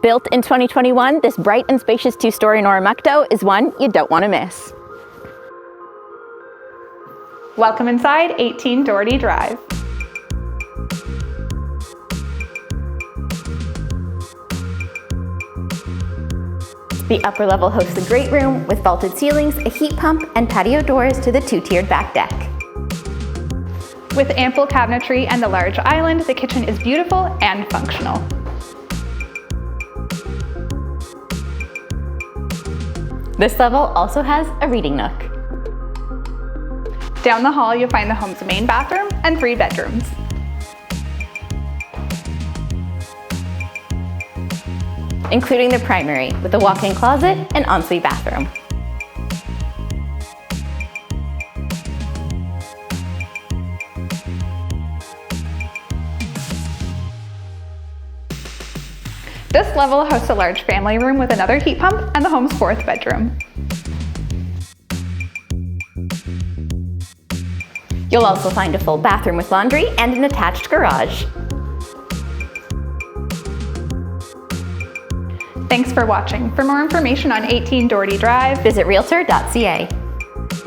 Built in 2021, this bright and spacious two-story Oromocto is one you don't want to miss. Welcome inside 18 Doherty Drive. The upper level hosts a great room with vaulted ceilings, a heat pump, and patio doors to the two-tiered back deck. With ample cabinetry and the large island, the kitchen is beautiful and functional. This level also has a reading nook. Down the hall, you'll find the home's main bathroom and 3 bedrooms. Including the primary with a walk-in closet and ensuite bathroom. This level hosts a large family room with another heat pump and the home's 4th bedroom. You'll also find a full bathroom with laundry and an attached garage. Thanks for watching. For more information on 18 Doherty Drive, visit realtor.ca.